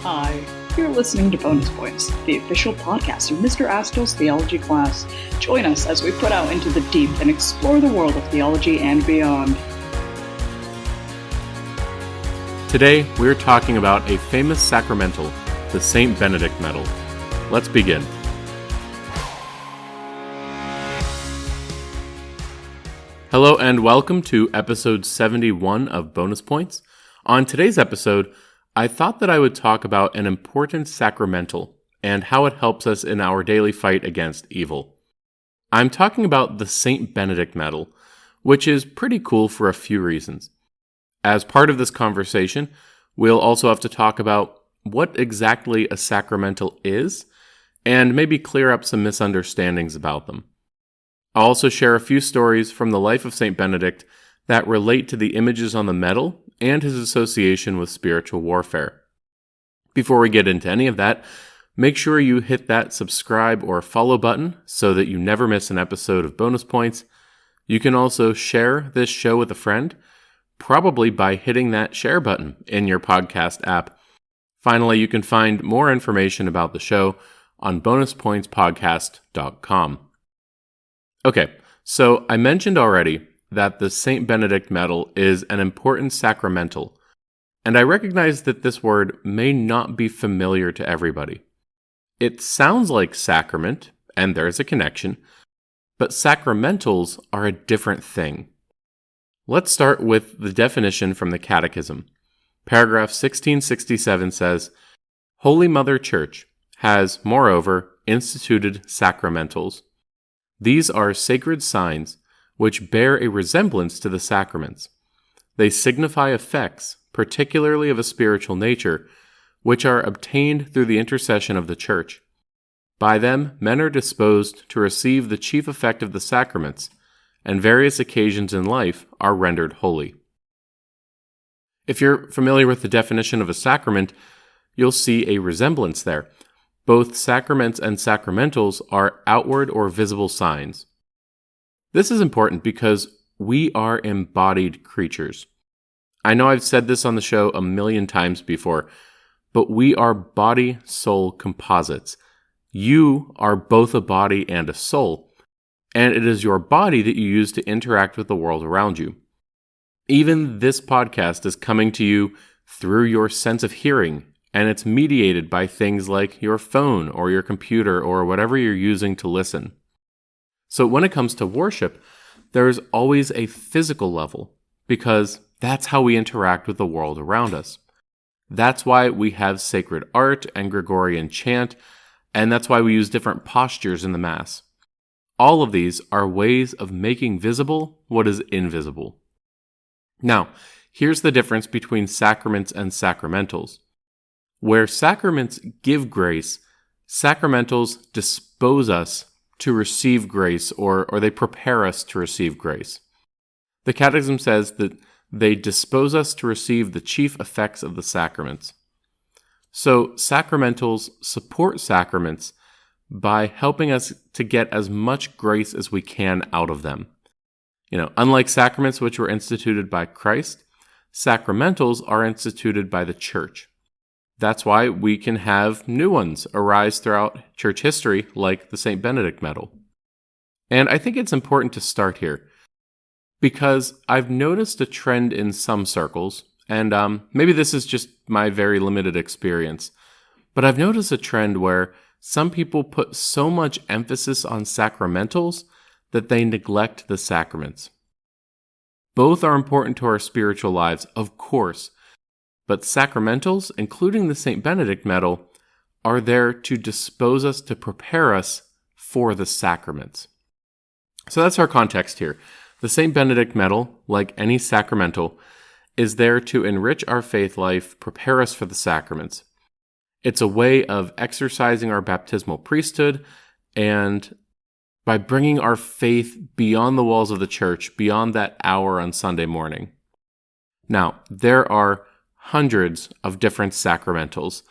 Hi, you're listening to Bonus Points, the official podcast of Mr. Askel's theology class. Join us as we put out into the deep and explore the world of theology and beyond. Today, we're talking about a famous sacramental, the St. Benedict medal. Let's begin. Hello and welcome to episode 71 of Bonus Points. On today's episode, I thought that I would talk about an important sacramental and how it helps us in our daily fight against evil. I'm talking about the St. Benedict medal, which is pretty cool for a few reasons. As part of this conversation, we'll also have to talk about what exactly a sacramental is and maybe clear up some misunderstandings about them. I'll also share a few stories from the life of St. Benedict that relate to the images on the medal and his association with spiritual warfare. Before we get into any of that, make sure you hit that subscribe or follow button so that you never miss an episode of Bonus Points. You can also share this show with a friend, probably by hitting that share button in your podcast app. Finally, you can find more information about the show on bonuspointspodcast.com. Okay, so I mentioned already that the St. Benedict medal is an important sacramental, and I recognize that this word may not be familiar to everybody. It sounds like sacrament, and there's a connection, but sacramentals are a different thing. Let's start with the definition from the Catechism. Paragraph 1667 says, Holy Mother Church has, moreover, instituted sacramentals. These are sacred signs which bear a resemblance to the sacraments. They signify effects, particularly of a spiritual nature, which are obtained through the intercession of the Church. By them, men are disposed to receive the chief effect of the sacraments, and various occasions in life are rendered holy. If you're familiar with the definition of a sacrament, you'll see a resemblance there. Both sacraments and sacramentals are outward or visible signs. This is important because we are embodied creatures. I know I've said this on the show a million times before, but we are body-soul composites. You are both a body and a soul, and it is your body that you use to interact with the world around you. Even this podcast is coming to you through your sense of hearing, and it's mediated by things like your phone or your computer or whatever you're using to listen. So when it comes to worship, there is always a physical level, because that's how we interact with the world around us. That's why we have sacred art and Gregorian chant, and that's why we use different postures in the Mass. All of these are ways of making visible what is invisible. Now, here's the difference between sacraments and sacramentals. Where sacraments give grace, sacramentals dispose us to receive grace, or they prepare us to receive grace. The Catechism says that they dispose us to receive the chief effects of the sacraments. So sacramentals support sacraments by helping us to get as much grace as we can out of them. Unlike sacraments which were instituted by Christ, sacramentals are instituted by the Church. That's why we can have new ones arise throughout church history, like the St. Benedict medal. And I think it's important to start here, because I've noticed a trend in some circles, and maybe this is just my very limited experience, but I've noticed a trend where some people put so much emphasis on sacramentals that they neglect the sacraments. Both are important to our spiritual lives, of course, but sacramentals, including the St. Benedict medal, are there to dispose us, to prepare us for the sacraments. So that's our context here. The St. Benedict medal, like any sacramental, is there to enrich our faith life, prepare us for the sacraments. It's a way of exercising our baptismal priesthood, and by bringing our faith beyond the walls of the church, beyond that hour on Sunday morning. Now, there are hundreds of different sacramentals.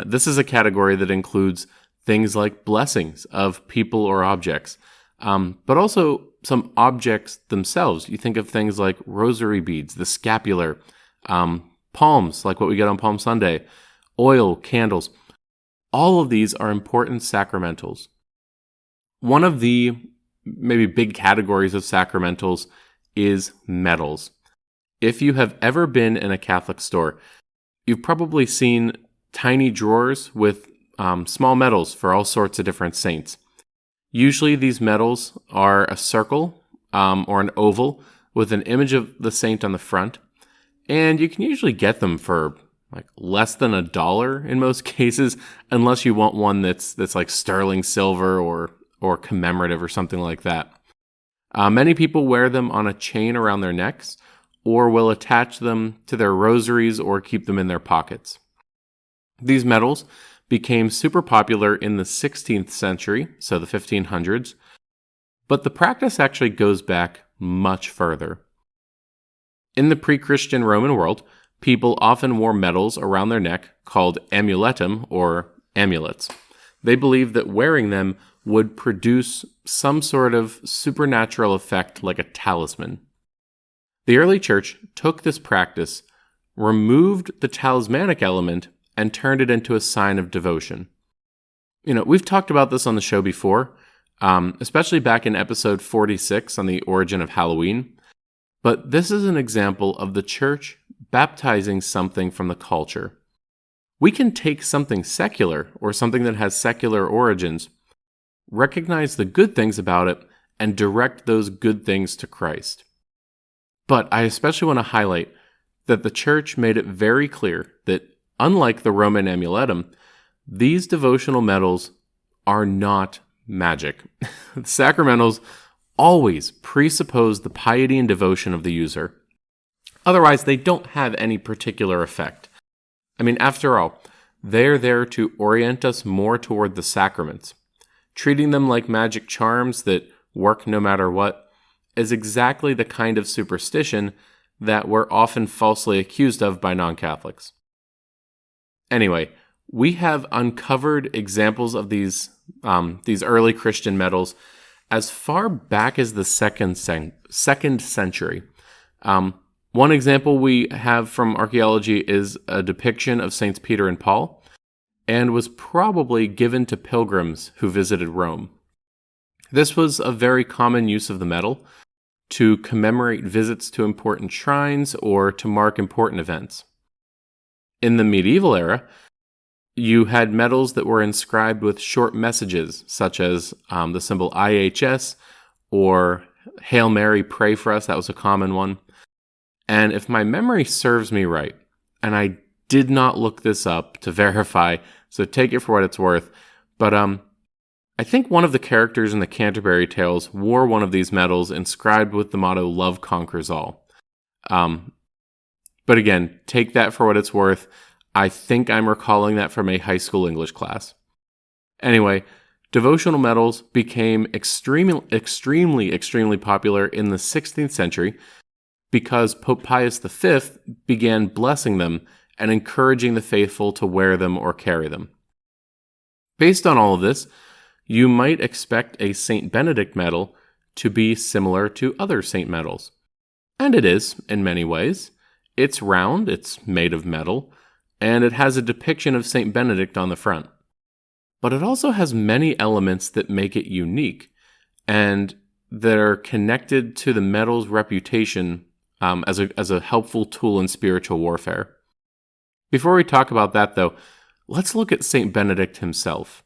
This is a category that includes things like blessings of people or objects, but also some objects themselves. You think of things like rosary beads, the scapular, palms, like what we get on Palm Sunday, oil, candles. All of these are important sacramentals. One of the maybe big categories of sacramentals is medals. If you have ever been in a Catholic store, you've probably seen tiny drawers with small medals for all sorts of different saints. Usually these medals are a circle or an oval with an image of the saint on the front, and you can usually get them for like less than $1 in most cases, unless you want one that's like sterling silver or commemorative or something like that. Many people wear them on a chain around their necks, or will attach them to their rosaries or keep them in their pockets. These medals became super popular in the 16th century, so the 1500s, but the practice actually goes back much further. In the pre-Christian Roman world, people often wore medals around their neck called amuletum or amulets. They believed that wearing them would produce some sort of supernatural effect like a talisman. The early church took this practice, removed the talismanic element, and turned it into a sign of devotion. We've talked about this on the show before, especially back in episode 46 on the origin of Halloween. But this is an example of the church baptizing something from the culture. We can take something secular or something that has secular origins, recognize the good things about it, and direct those good things to Christ. But I especially want to highlight that the church made it very clear that unlike the Roman amuletum, these devotional medals are not magic. The sacramentals always presuppose the piety and devotion of the user. Otherwise, they don't have any particular effect. After all, they're there to orient us more toward the sacraments. Treating them like magic charms that work no matter what is exactly the kind of superstition that we're often falsely accused of by non-Catholics. Anyway, we have uncovered examples of these early Christian medals as far back as the second century. One example we have from archaeology is a depiction of Saints Peter and Paul, and was probably given to pilgrims who visited Rome. This was a very common use of the medal to commemorate visits to important shrines or to mark important events. In the medieval era, you had medals that were inscribed with short messages, such as the symbol IHS or Hail Mary, pray for us. That was a common one. And if my memory serves me right, and I did not look this up to verify, so take it for what it's worth, but I think one of the characters in the Canterbury Tales wore one of these medals inscribed with the motto, "Love conquers all." But again, take that for what it's worth. I think I'm recalling that from a high school English class. Anyway, devotional medals became extremely popular in the 16th century because Pope Pius V began blessing them and encouraging the faithful to wear them or carry them. Based on all of this, you might expect a St. Benedict medal to be similar to other saint medals. And it is, in many ways. It's round, it's made of metal, and it has a depiction of St. Benedict on the front. But it also has many elements that make it unique, and that are connected to the medal's reputation as a helpful tool in spiritual warfare. Before we talk about that, though, let's look at St. Benedict himself.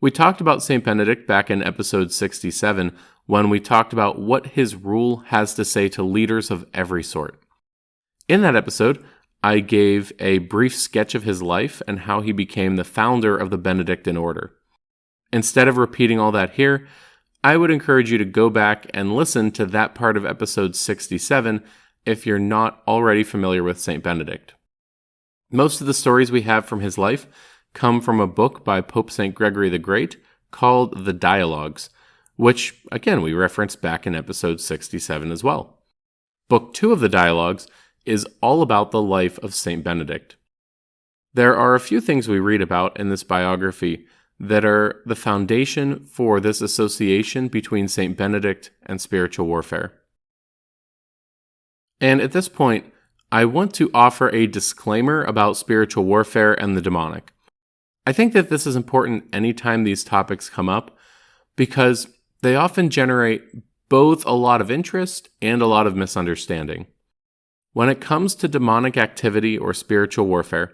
We talked about St. Benedict back in episode 67 when we talked about what his rule has to say to leaders of every sort. In that episode, I gave a brief sketch of his life and how he became the founder of the Benedictine order. Instead of repeating all that here, I would encourage you to go back and listen to that part of episode 67 if you're not already familiar with St. Benedict. Most of the stories we have from his life come from a book by Pope St. Gregory the Great called The Dialogues, which, again, we referenced back in episode 67 as well. Book 2 of the Dialogues is all about the life of St. Benedict. There are a few things we read about in this biography that are the foundation for this association between St. Benedict and spiritual warfare. And at this point, I want to offer a disclaimer about spiritual warfare and the demonic. I think that this is important anytime these topics come up because they often generate both a lot of interest and a lot of misunderstanding. When it comes to demonic activity or spiritual warfare,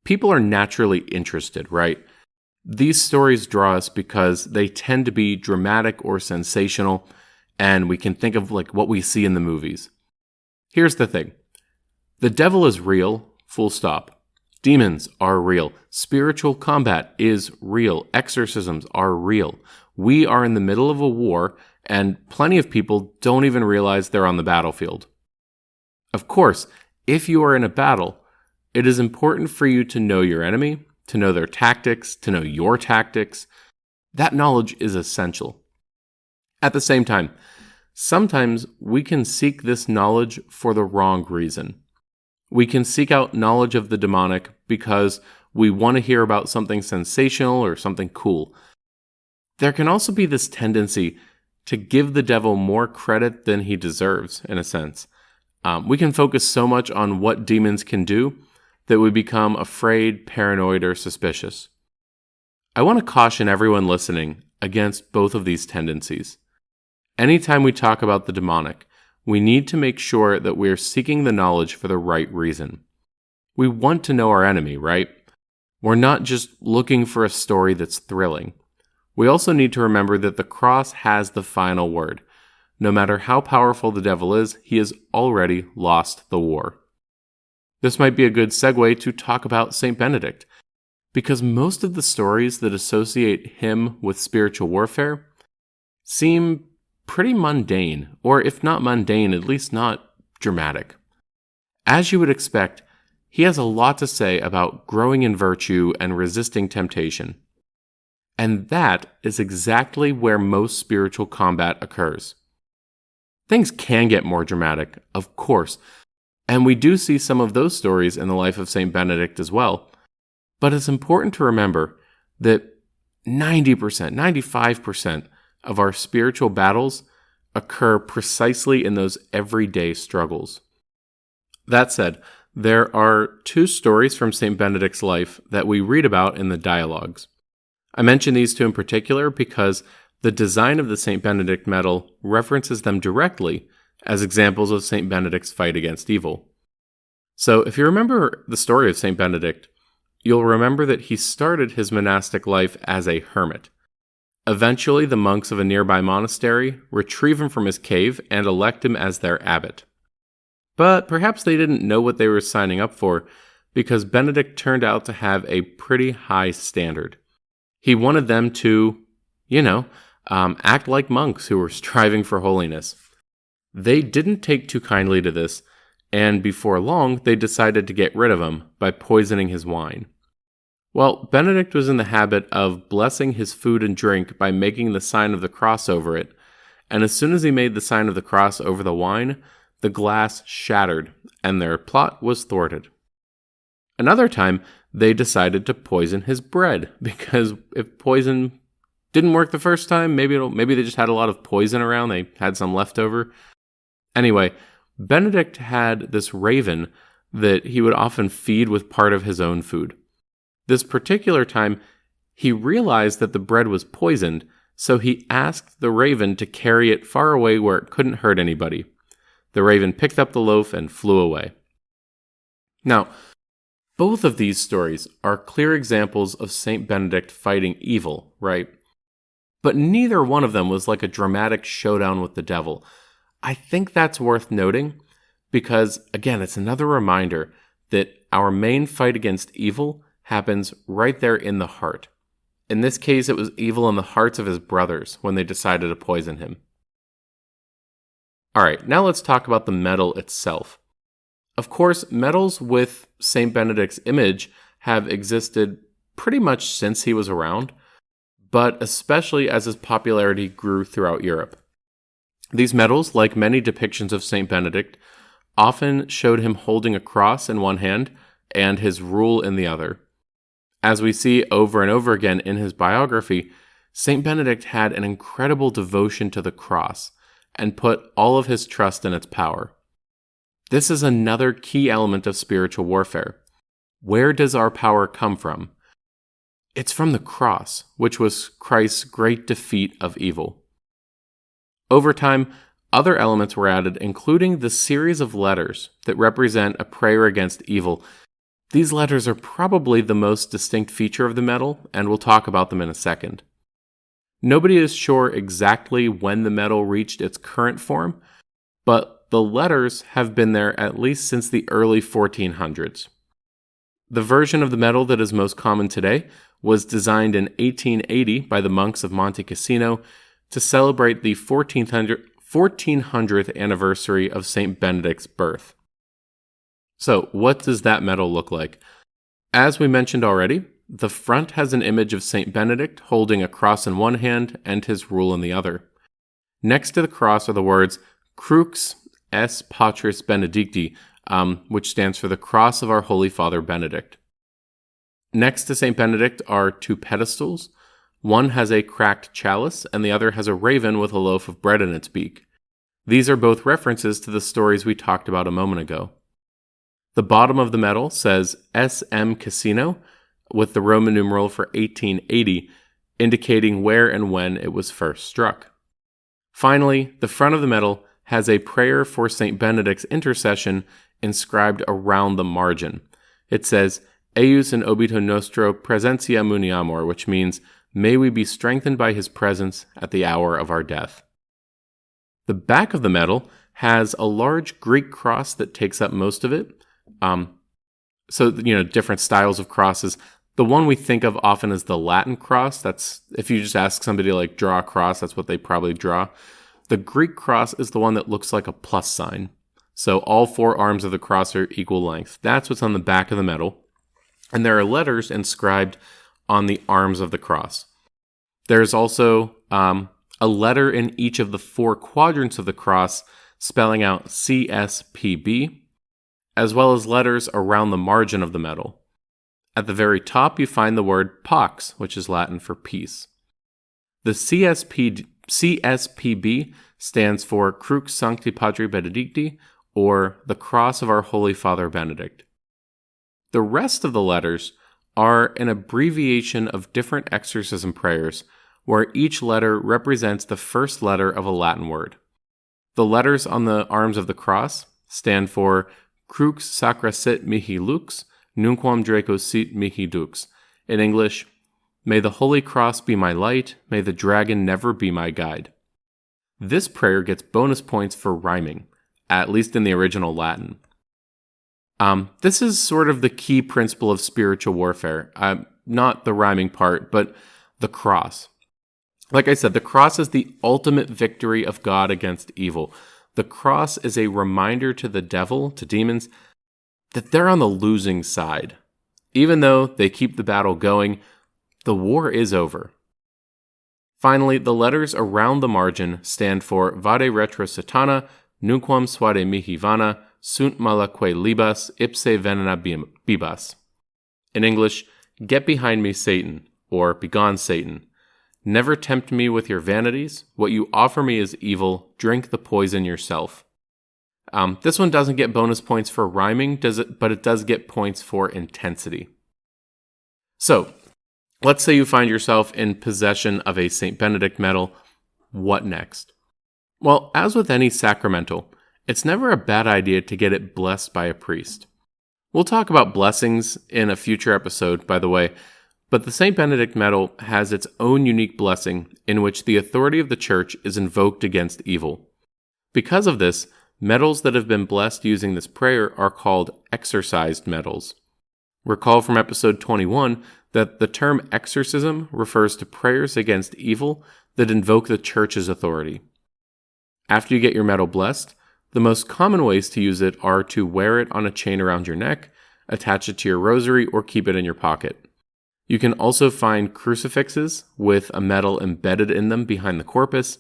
people are naturally interested, right? These stories draw us because they tend to be dramatic or sensational, and we can think of like what we see in the movies. Here's the thing. The devil is real, full stop. Demons are real. Spiritual combat is real. Exorcisms are real. We are in the middle of a war, and plenty of people don't even realize they're on the battlefield. Of course, if you are in a battle, it is important for you to know your enemy, to know their tactics, to know your tactics. That knowledge is essential. At the same time, sometimes we can seek this knowledge for the wrong reason. We can seek out knowledge of the demonic because we want to hear about something sensational or something cool. There can also be this tendency to give the devil more credit than he deserves, in a sense. We can focus so much on what demons can do that we become afraid, paranoid, or suspicious. I want to caution everyone listening against both of these tendencies. Anytime we talk about the demonic, we need to make sure that we are seeking the knowledge for the right reason. We want to know our enemy, right? We're not just looking for a story that's thrilling. We also need to remember that the cross has the final word. No matter how powerful the devil is, he has already lost the war. This might be a good segue to talk about St. Benedict, because most of the stories that associate him with spiritual warfare seem pretty mundane, or if not mundane, at least not dramatic. As you would expect, he has a lot to say about growing in virtue and resisting temptation. And that is exactly where most spiritual combat occurs. Things can get more dramatic, of course, and we do see some of those stories in the life of St. Benedict as well. But it's important to remember that 90%, 95% of our spiritual battles occur precisely in those everyday struggles. That said, there are two stories from St. Benedict's life that we read about in the dialogues. I mention these two in particular because the design of the St. Benedict medal references them directly as examples of St. Benedict's fight against evil. So if you remember the story of St. Benedict, you'll remember that he started his monastic life as a hermit. Eventually, the monks of a nearby monastery retrieve him from his cave and elect him as their abbot. But perhaps they didn't know what they were signing up for, because Benedict turned out to have a pretty high standard. He wanted them to, act like monks who were striving for holiness. They didn't take too kindly to this, and before long, they decided to get rid of him by poisoning his wine. Well, Benedict was in the habit of blessing his food and drink by making the sign of the cross over it, and as soon as he made the sign of the cross over the wine, the glass shattered, and their plot was thwarted. Another time, they decided to poison his bread, because if poison didn't work the first time, maybe they just had a lot of poison around, they had some left over. Anyway, Benedict had this raven that he would often feed with part of his own food. This particular time, he realized that the bread was poisoned, so he asked the raven to carry it far away where it couldn't hurt anybody. The raven picked up the loaf and flew away. Now, both of these stories are clear examples of St. Benedict fighting evil, right? But neither one of them was like a dramatic showdown with the devil. I think that's worth noting because, again, it's another reminder that our main fight against evil happens right there in the heart. In this case, it was evil in the hearts of his brothers when they decided to poison him. Alright, now let's talk about the medal itself. Of course, medals with St. Benedict's image have existed pretty much since he was around, but especially as his popularity grew throughout Europe. These medals, like many depictions of St. Benedict, often showed him holding a cross in one hand and his rule in the other. As we see over and over again in his biography, St. Benedict had an incredible devotion to the cross and put all of his trust in its power. This is another key element of spiritual warfare. Where does our power come from? It's from the cross, which was Christ's great defeat of evil. Over time, other elements were added, including the series of letters that represent a prayer against evil. These letters are probably the most distinct feature of the medal, and we'll talk about them in a second. Nobody is sure exactly when the medal reached its current form, but the letters have been there at least since the early 1400s. The version of the medal that is most common today was designed in 1880 by the monks of Monte Cassino to celebrate the 1400th anniversary of St. Benedict's birth. So, what does that medal look like? As we mentioned already, the front has an image of St. Benedict holding a cross in one hand and his rule in the other. Next to the cross are the words Crux es Patris Benedicti, which stands for the cross of our Holy Father Benedict. Next to St. Benedict are two pedestals. One has a cracked chalice, and the other has a raven with a loaf of bread in its beak. These are both references to the stories we talked about a moment ago. The bottom of the medal says S.M. Cassino, with the Roman numeral for 1880, indicating where and when it was first struck. Finally, the front of the medal has a prayer for St. Benedict's intercession inscribed around the margin. It says, Eius in obito nostro presentia muniamur, which means, may we be strengthened by his presence at the hour of our death. The back of the medal has a large Greek cross that takes up most of it. Different styles of crosses. The one we think of often is the Latin cross. That's, if you just ask somebody to draw a cross, that's what they probably draw. The Greek cross is the one that looks like a plus sign. So all four arms of the cross are equal length. That's what's on the back of the medal. And there are letters inscribed on the arms of the cross. There's also a letter in each of the four quadrants of the cross spelling out CSPB, as well as letters around the margin of the medal. At the very top, you find the word Pax, which is Latin for peace. The CSPB stands for Crux Sancti Patri Benedicti, or the Cross of our Holy Father Benedict. The rest of the letters are an abbreviation of different exorcism prayers, where each letter represents the first letter of a Latin word. The letters on the arms of the cross stand for Crux sacra sit mihi lux, nunquam Draco sit mihi dux. In English, may the Holy Cross be my light, may the dragon never be my guide. This prayer gets bonus points for rhyming, at least in the original Latin. This is sort of the key principle of spiritual warfare. Not the rhyming part, but the cross. Like I said, the cross is the ultimate victory of God against evil. The cross is a reminder to the devil, to demons, that they're on the losing side. Even though they keep the battle going, the war is over. Finally, the letters around the margin stand for Vade retro satana, nunquam suade mihi vana, sunt malaque libas, ipse venena bibas. In English, get behind me, Satan, or begone, Satan. Never tempt me with your vanities. What you offer me is evil. Drink the poison yourself. This one doesn't get bonus points for rhyming, but it does get points for intensity. So, let's say you find yourself in possession of a St. Benedict medal. What next? Well, as with any sacramental, it's never a bad idea to get it blessed by a priest. We'll talk about blessings in a future episode, by the way, but the St. Benedict medal has its own unique blessing in which the authority of the Church is invoked against evil. Because of this, medals that have been blessed using this prayer are called exorcised medals. Recall from episode 21 that the term exorcism refers to prayers against evil that invoke the Church's authority. After you get your medal blessed, the most common ways to use it are to wear it on a chain around your neck, attach it to your rosary, or keep it in your pocket. You can also find crucifixes with a medal embedded in them behind the corpus,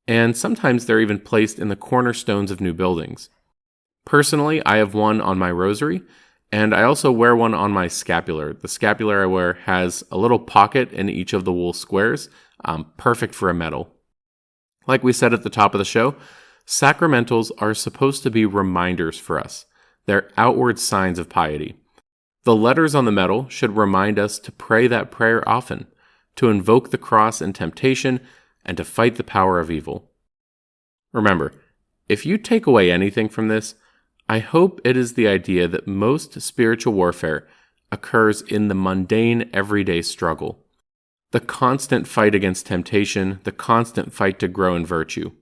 and sometimes they're even placed in the cornerstones of new buildings. Personally, I have one on my rosary, and I also wear one on my scapular. The scapular I wear has a little pocket in each of the wool squares, perfect for a medal. Like we said at the top of the show, Sacramentals are supposed to be reminders for us. They're outward signs of piety. The letters on the medal should remind us to pray that prayer often, to invoke the cross in temptation, and to fight the power of evil. Remember, if you take away anything from this, I hope it is the idea that most spiritual warfare occurs in the mundane, everyday struggle. The constant fight against temptation, the constant fight to grow in virtue.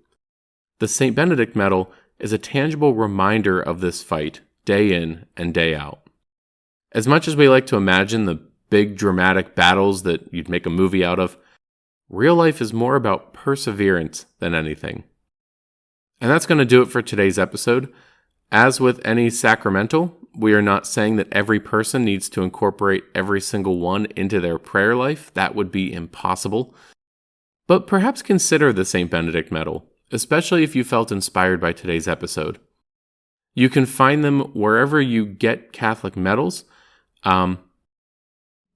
The St. Benedict medal is a tangible reminder of this fight, day in and day out. As much as we like to imagine the big dramatic battles that you'd make a movie out of, real life is more about perseverance than anything. And that's going to do it for today's episode. As with any sacramental, we are not saying that every person needs to incorporate every single one into their prayer life. That would be impossible. But perhaps consider the St. Benedict medal, especially if you felt inspired by today's episode. You can find them wherever you get Catholic medals. But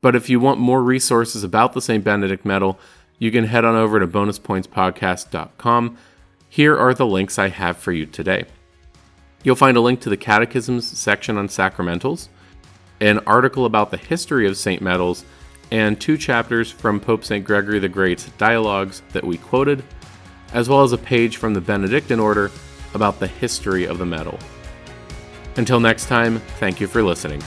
if you want more resources about the St. Benedict medal, you can head on over to bonuspointspodcast.com. Here are the links I have for you today. You'll find a link to the Catechisms section on sacramentals, an article about the history of St. medals, and 2 chapters from Pope St. Gregory the Great's dialogues that we quoted, as well as a page from the Benedictine order about the history of the medal. Until next time, thank you for listening.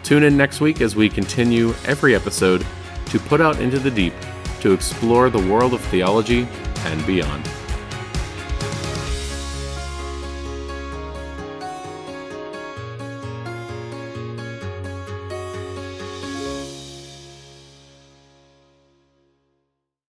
Tune in next week as we continue every episode to put out into the deep to explore the world of theology and beyond.